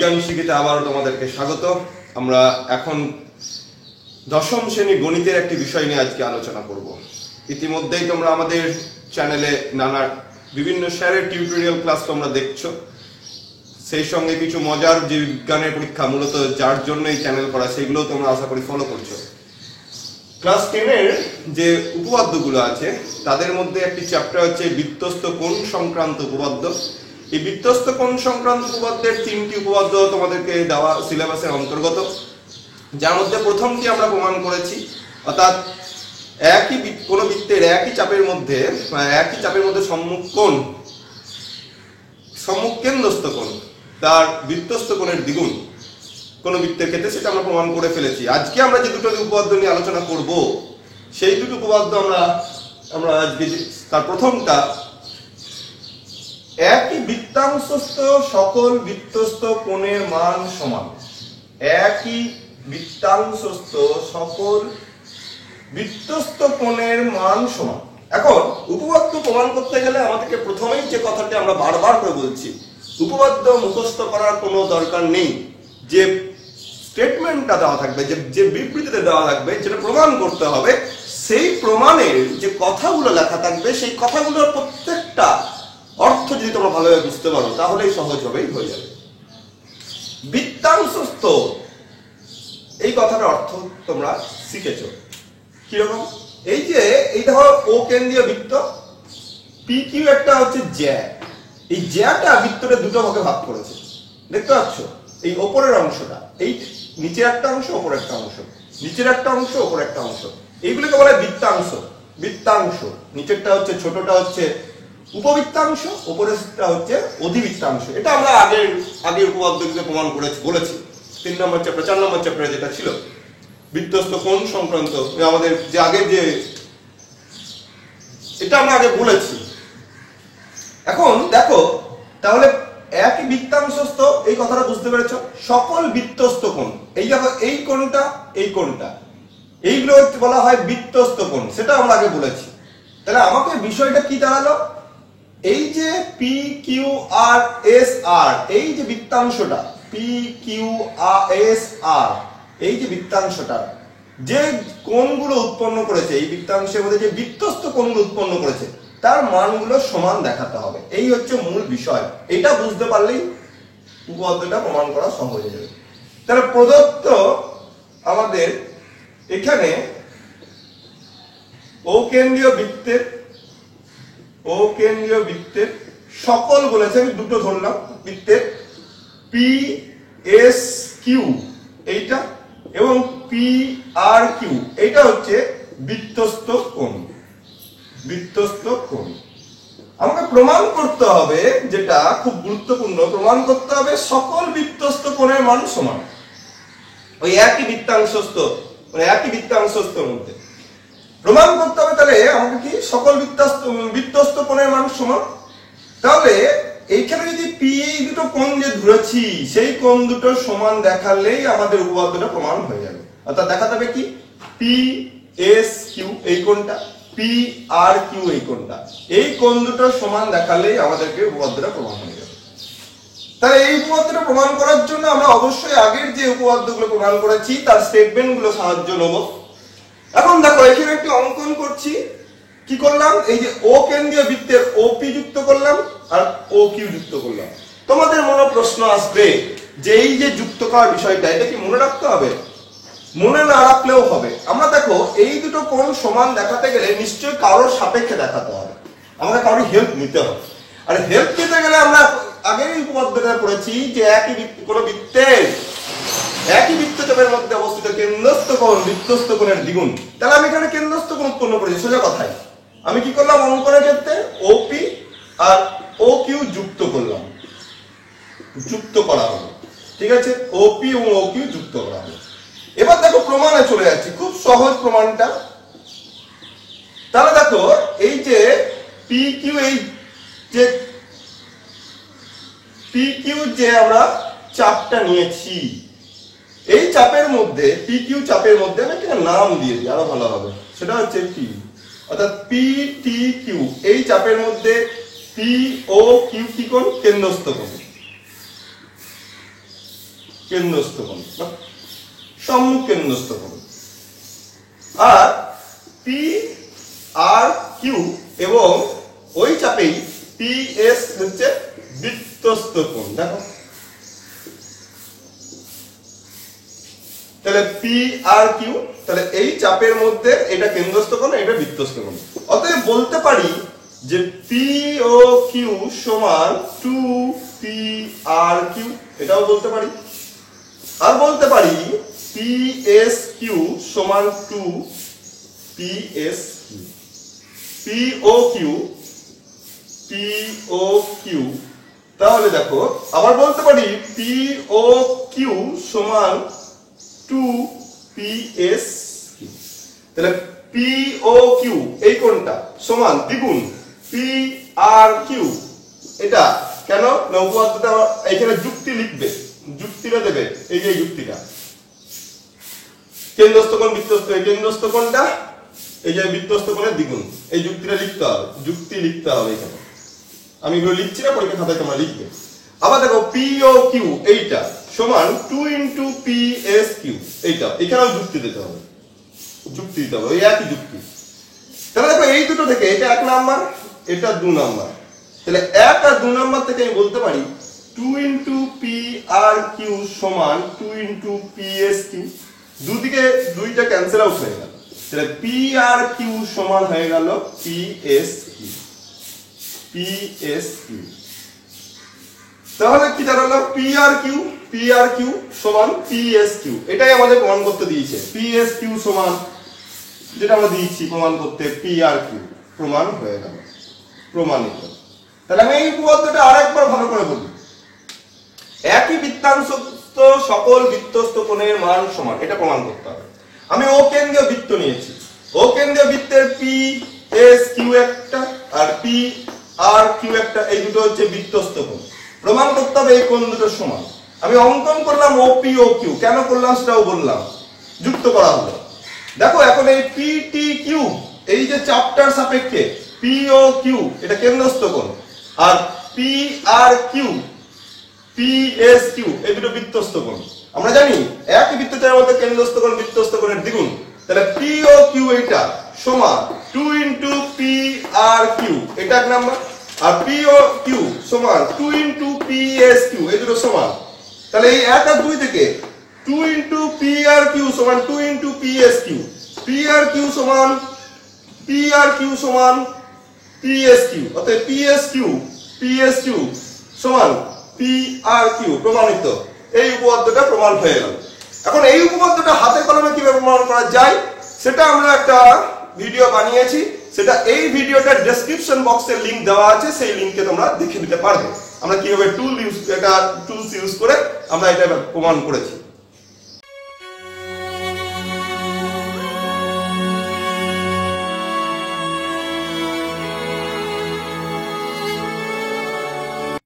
বিজ্ঞান শিখিতে আবারও তোমাদেরকে স্বাগত। আমরা এখন দশম শ্রেণী গণিতের একটি বিষয় নিয়ে আজকে আলোচনা করব। ইতিমধ্যেই তোমরা আমাদের চ্যানেলে নানা বিভিন্ন স্যারের টিউটোরিয়াল ক্লাস তোমরা দেখছো, সেই সঙ্গে কিছু মজার যে বিজ্ঞানের পরীক্ষা মূলত যার জন্য এই চ্যানেল করা সেগুলো তোমরা আশা করি ফলো করছো। ক্লাস 10-এর যে উপপাদ্যগুলো আছে তাদের মধ্যে একটি চ্যাপ্টার হচ্ছে বৃত্তস্থ কোণ সংক্রান্ত উপপাদ্য। এই বৃত্তস্থ কোণ সংক্রান্ত উপপাদ্যের 3টি উপপাদ্য তোমাদেরকে দেওয়া সিলেবাসের অন্তর্গত, যার মধ্যে প্রথমটি আমরা প্রমাণ করেছি, অর্থাৎ কোনো বৃত্তের একই চাপের মধ্যে সম্মুখ কেন্দ্রস্থ কোণ তার বৃত্তস্থ কোণের দ্বিগুণ কোন বৃত্তের ক্ষেত্রে, সেটা আমরা প্রমাণ করে ফেলেছি। আজকে আমরা যে দুটো উপপাদ্য নিয়ে আলোচনা করব সেই দুটো উপপাদ্য আমরা আজকে তার প্রথমটা, একই বৃত্তাংশস্থ সকল বৃত্তস্থ কোণের মান সমান। একই বৃত্তাংশস্থ সকল বৃত্তস্থ কোণের মান সমান। এখন উপপাদ্য প্রমাণ করতে গেলে আমাদেরকে প্রথমেই যে কথাটি আমরা বারবার করে বলছি, উপপাদ্য মুখস্থ করার কোনো দরকার নেই। যে স্টেটমেন্টটা দেওয়া থাকবে, যে বিবৃতিতে দেওয়া থাকবে, যেটা প্রমাণ করতে হবে, সেই প্রমাণের যে কথাগুলো লেখা থাকবে সেই কথাগুলোর প্রত্যেকটা অর্থ যদি তোমরা ভালোভাবে বুঝতে পারো তাহলেই সহজভাবেই হয়ে যাবে। বৃত্তাংশস্থ এই কথাটার অর্থ তোমরা শিখেছ কিরকম? এই যে এই দেখো ও কেন্দ্রীয় বৃত্ত, পি কিউ একটা হচ্ছে জ্যা, এই জ্যাটা বৃত্তটা দুটো ভাগে ভাগ করেছে, দেখতে পাচ্ছ? এই ওপরের অংশটা, এই নিচের একটা অংশ, ওপর একটা অংশ, নিচের একটা অংশ, ওপর একটা অংশ, এইগুলোকে বলে বৃত্তাংশ। বৃত্তাংশ নিচেরটা হচ্ছে, ছোটটা হচ্ছে উপবৃত্তাংশ, উপরেরটা হচ্ছে অধিবৃত্তাংশ। এটা আমরা আগের উপপাদ্যগুলো প্রমাণ বলেছি 3 নম্বর চ্যাপ্টার, 4 নম্বর চ্যাপ্টারে যেটা ছিল বৃত্তস্থ কোণ সংক্রান্ত, আমাদের যে আগের যে এটা আমরা আগে বলেছি। এখন দেখো তাহলে একই বৃত্তাংশস্থ এই কথাটা বুঝতে পেরেছ, সকল বৃত্তস্থ কোণ, এই দেখো এই কোণটা, এই কোণটা, এইগুলো বলা হয় বৃত্তস্থ কোণ, সেটা আমরা আগে বলেছি। তাহলে আমাকে বিষয়টা কি দাঁড়ালো, এই যে পি কিউ আর এস আর, এই যে বৃত্তাংশটা পি কিউ আর এস আর, এই যে বৃত্তাংশটা যে কোণগুলো উৎপন্ন করেছে, এই বৃত্তাংশের মধ্যে যে বৃত্তস্থ কোণগুলো উৎপন্ন করেছে তার মানগুলো সমান দেখাতে হবে। এই হচ্ছে মূল বিষয়। এটা বুঝতে পারলেই উপপাদ্যটা প্রমাণ করা সহজ হয়ে যাবে। তাহলে প্রদত্ত আমাদের এখানে ও কেন্দ্রীয় বৃত্তের সকল বলেছে, আমি দুটো ধরলাম বৃত্তের, পি এস কিউ এইটা এবং পি আর কিউ এইটা হচ্ছে বৃত্তস্থ কোণ। বৃত্তস্থ কোণ আমাকে প্রমাণ করতে হবে, যেটা খুব গুরুত্বপূর্ণ, প্রমাণ করতে হবে সকল বৃত্তস্থ কোণের মান সমান। ওই একই বৃত্তাংশস্থ মধ্যে প্রমাণ করতে হবে। তাহলে আমাকে কি সকল বৃত্তস্থ কোণের মান সমান। তাহলে এইখানে যদি পি এই দুটো কোণ যে ধরেছি সেই কোণ দুটো সমান দেখালেই আমাদের উপপাদ্যটা প্রমাণ হয়ে যাবে। অর্থাৎ দেখাতে হবে কি, পি এস কিউ এই কোণটা, পি আর কিউ এই কোণটা, এই কোণ দুটো সমান দেখালেই আমাদেরকে উপপাদ্যটা প্রমাণ হয়ে যাবে। তাহলে এই উপপাদ্যটা প্রমাণ করার জন্য আমরা অবশ্যই আগের যে উপপাদ্যগুলো প্রমাণ করেছি তার স্টেটমেন্ট গুলো সাহায্য নেব। এখন দেখো এখানে একটি অঙ্কন করছি, কি করলাম, এই যে ও কেন্দ্রীয় বৃত্তের ওপি যুক্ত করলাম আর ও কিউ যুক্ত করলাম। তোমাদের মনে প্রশ্ন আসবে যে এই যে যুক্ত করার বিষয়টা, এটা কি মনে রাখতে হবে? মনে না রাখলেও হবে। আমরা দেখো এই দুটো কোণ সমান দেখাতে গেলে নিশ্চয়ই কারোর সাপেক্ষে দেখাতে হবে, আমাদের কারোর হেল্প নিতে হবে। আর হেল্প নিতে গেলে আমরা আগের উপপাদ্যটা পড়েছি যে কোনো বৃত্তের একই বৃত্তচাপের মধ্যে অবস্থিত কেন্দ্রস্থ কোণ বৃত্তস্থ কোণের দ্বিগুণ। তাহলে আমি এখানে কেন্দ্রস্থ কোণ উৎপন্ন করেছি, সোজা কথাই আমি কি করলাম, অঙ্কনের ক্ষেত্রে ওপি আর ও কিউ যুক্ত করলাম, যুক্ত করা হলো, ঠিক আছে, ওপি এবং ও কিউ যুক্ত করা হলো। এবার দেখো প্রমাণে চলে যাচ্ছি, খুব সহজ প্রমাণটা। তাহলে দেখো এই যে পি কিউ, এই যে পি কিউ যে আমরা চাপটা নিয়েছি, এই চাপের মধ্যে পি কিউ চাপের মধ্যে আমি একটা নাম দিয়ে দিই আরো ভালো হবে, সেটা হচ্ছে পি, অর্থাৎ পি টি কিউ, এই চাপের মধ্যে পি ও কিউ কি কোণ, কেন্দ্রস্থ কোণ। কেন্দ্রস্থ কোণ বা সম্মুখ কেন্দ্রস্থ কোণ। আর পি আর কিউ এবং ওই চাপেই পি এস হচ্ছে বৃত্তস্থ কোণ। দেখো তাহলে পি আর কিউ, তাহলে এই চাপের মধ্যে এটা কেন্দ্রস্থ কোণ, এটা বৃত্তস্থ কোণ। অতএব বলতে পারি যে পি ও কিউ সমান 2 পি আর কিউ, এটাও বলতে পারি। আর বলতে পারি পি এস কিউ সমান 2 P S Q. P O Q, তাহলে দেখো আবার বলতে পারি পি ও কিউ সমান 2 পি এস কিউ। তাহলে পি ও কিউ এই কোণটা সমান দ্বিগুণ পি আর কিউ। এটা কেন না উপপাদ্যটা এখানে যুক্তি লিখবে, যুক্তিটা দেবে, এই যে যুক্তিটা কেন্দ্রস্থ কোণ বৃত্তস্থ, এই কেন্দ্রস্থ কোণটা এই যে বৃত্তস্থ কোণের দ্বিগুণ, এই যুক্তিটা লিখতে হবে, যুক্তি লিখতে হবে এখানে। আমি এগুলো লিখছি না, পরীক্ষা খাতায় তোমরা লিখবে। আবার দেখো পি ও কিউ এইটা সমান 2 ইনটু পি এস কিউ, এইটা এখানেও যুক্তি দিতে হবে, যুক্তি দিতে হবে ওই একই যুক্তি। তাহলে দেখো এই দুটো থেকে এটা 1 নাম্বার, এটা 2 নাম্বার, তাহলে 1 আর 2 নাম্বার থেকে আমি বলতে পারি 2 ইনটু পি আর কিউ সমান 2 ইনটু পি এস কিউ। দুদিকে দুইটা ক্যান্সেল আউট হয়ে গেল, তাহলে পি আর কিউ সমান হয়ে গেল P S Q, P S Q. তাহলে কি দাঁড়ালো পি আর কিউ সমান পি এস কিউ, এটাই আমাদের প্রমাণ করতে দিয়েছে। পি এস কিউ সমান যেটা আমরা দিয়েছি প্রমাণ করতে পি আর কিউ, প্রমাণ হয়ে গেল, প্রমাণিত। তাহলে আমি এই উপপাদ্যটা আরেকবার ভালো করে বলি। একই বৃত্তাংশস্থ সকল বৃত্তস্থ কোণের মান সমান, এটা প্রমাণ করতে হবে। আমি ও কেন্দ্রীয় বৃত্ত নিয়েছি, ও কেন্দ্রীয় বৃত্তের পি এস কিউ একটা আর পি আর কিউ একটা, এই দুটো হচ্ছে বৃত্তস্থ কোণ। প্রমাণ করতে হবে এই কোণ দুটো সমান। আমি অঙ্কন করলাম ও পি ও কিউ, কেন করলাম সেটাও বললাম, যুক্ত করা হলো। দেখো এখন এই পি টি কিউ, এই যে চাপটার সাপেক্ষে পি ও কিউ এটা কেন্দ্রস্থ কোণ, আর P R Q P S Q এই দুটো বৃত্তস্থ কোণ। আমরা জানি একই বৃত্তচাপের মধ্যে কেন্দ্রস্থ কোণ বৃত্তস্থ কোণের দ্বিগুণ, তাহলে পি ও কিউ এটা সমান 2 ইনটু পি আর কিউ, এটা 1 নাম্বার, আর পি ও কিউ সমান 2 ইনটু পি এস কিউ, এই দুটো সমান। তাহলে এই 1 আর 2 থেকে 2 ইনটু পি আর কিউ সমান 2 into P S Q, P আর কিউ সমান পি এস কিউ, অর্থাৎ পি এস কিউ সমান পি আর কিউ, প্রমাণিত। এই উপপাদ্যটা প্রমাণ হয়ে গেল। এখন এই উপপাদ্যটা হাতে কলমে কিভাবে প্রমাণ করা যায় সেটা আমরা একটা ভিডিও বানিয়েছি, সেটা এই ভিডিওটার ডেসক্রিপশন বক্সের লিংক দেওয়া আছে, সেই লিংকে তোমরা দেখে নিতে পারবে আমরা কিভাবে টুলস ইউজ করে আমরা এটা প্রমাণ করেছি।